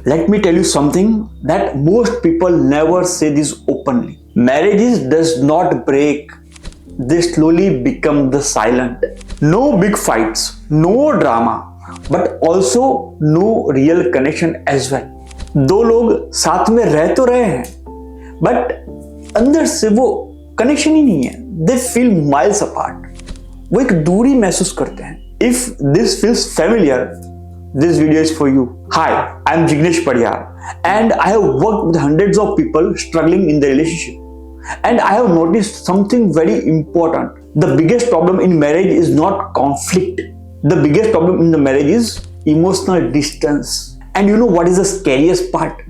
Let me tell you something that most people never say this openly. Marriages does not break, they slowly become the silent. No big fights, no drama, but also no real connection as well. दो लोग साथ में रह तो रहे हैं, but अंदर से वो कनेक्शन ही नहीं है. They feel miles apart. वो एक दूरी महसूस करते हैं. If this feels familiar, this video is for you. Hi, I am Jignesh Padiyar and I have worked with hundreds of people struggling in the relationship. And I have noticed something very important. The biggest problem in marriage is not conflict. The biggest problem in the marriage is emotional distance. And you know what is the scariest part?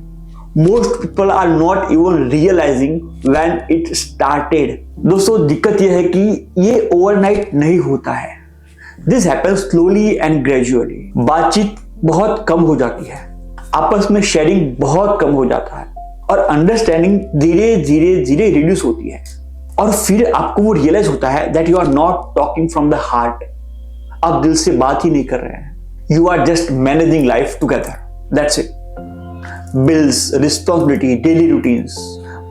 Most people are not even realizing when it started. दोस्तों दिक्कत यह है कि ये overnight नहीं होता है. This happens slowly and gradually. बातचीत बहुत कम हो जाती है, आपस में शेयरिंग बहुत कम हो जाता है और अंडरस्टैंडिंग धीरे धीरे धीरे रिड्यूस होती है. और फिर आपको वो रियलाइज होता है that you are not talking from the heart. आप दिल से बात ही नहीं कर रहे हैं. You are just managing life together. That's it. Bills, responsibility, daily routines,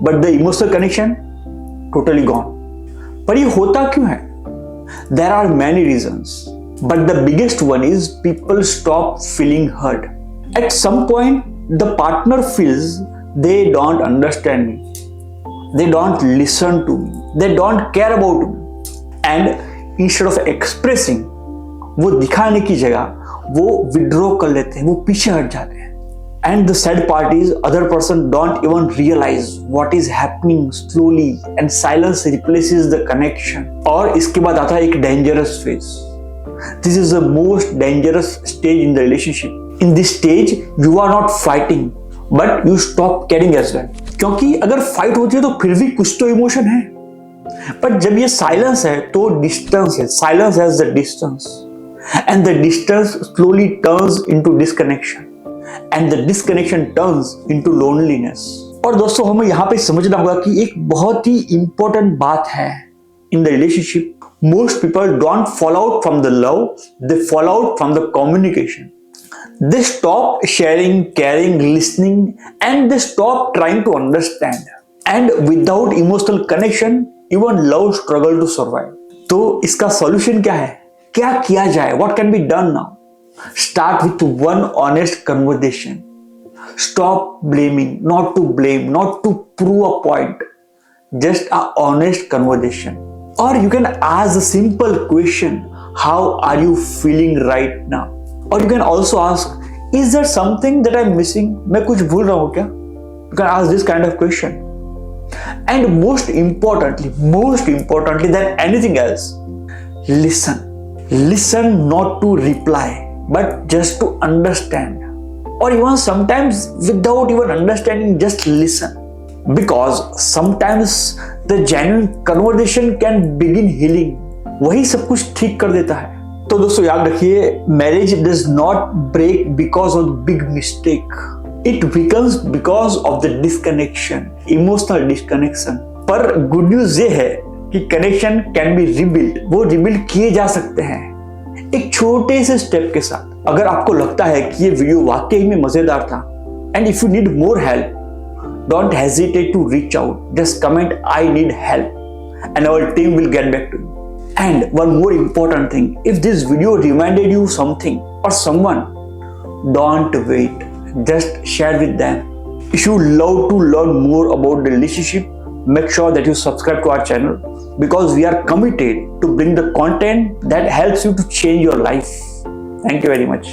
but the emotional connection totally gone. पर ये होता क्यों है? There are many reasons, but the biggest one is people stop feeling heard. At some point, the partner feels they don't understand me, they don't listen to me, they don't care about me, and instead of expressing, वो दिखाने की जगह वो withdraw कर लेते हैं, वो पीछे हट जाते हैं. And the sad part is other person don't even realize what is happening slowly and silence replaces the connection. और इसके बाद आता है एक dangerous phase. This is the most dangerous stage in the relationship. In this stage you are not fighting but you stop caring as well. क्योंकि अगर fight होती है तो फिर भी कुछ तो emotion है. पर जब ये silence है तो distance है. Silence has the distance and the distance slowly turns into disconnection. And the disconnection turns into loneliness. और दोस्तों हमें यहाँ पे समझना होगा कि एक बहुत ही important बात है in the relationship. Most people don't fall out from the love, they fall out from the communication. They stop sharing, caring, listening, and they stop trying to understand. And without emotional connection, even love struggle to survive. तो इसका solution क्या है? क्या किया जाए? What can be done now? Start with one honest conversation. Stop blaming, not to blame, not to prove a point. Just a honest conversation. Or you can ask a simple question, how are you feeling right now? Or you can also ask, is there something that I'm missing? मैं कुछ भूल रहा हूँ क्या? You can ask this kind of question. And most importantly than anything else, listen. Listen not to reply, but just to understand. Or even sometimes without even understanding, just listen. Because sometimes the genuine conversation can begin healing. वही सब कुछ ठीक कर देता है. तो दोस्तों याद रखिए, marriage does not break because of big mistake. It becomes because of the disconnection, emotional disconnection. पर good news ये है कि connection can be rebuilt. वो rebuild किए जा सकते हैं एक छोटे से स्टेप के साथ. अगर आपको लगता है कि ये वीडियो वाकई में मजेदार था and if you need more help, don't hesitate to reach out. Just comment I need help and our team will get back to you. And one more important thing, if this video reminded you something or someone, don't wait, just share with them. If you love to learn more about the relationship, make sure that you subscribe to our channel because we are committed to bring the content that helps you to change your life. Thank you very much.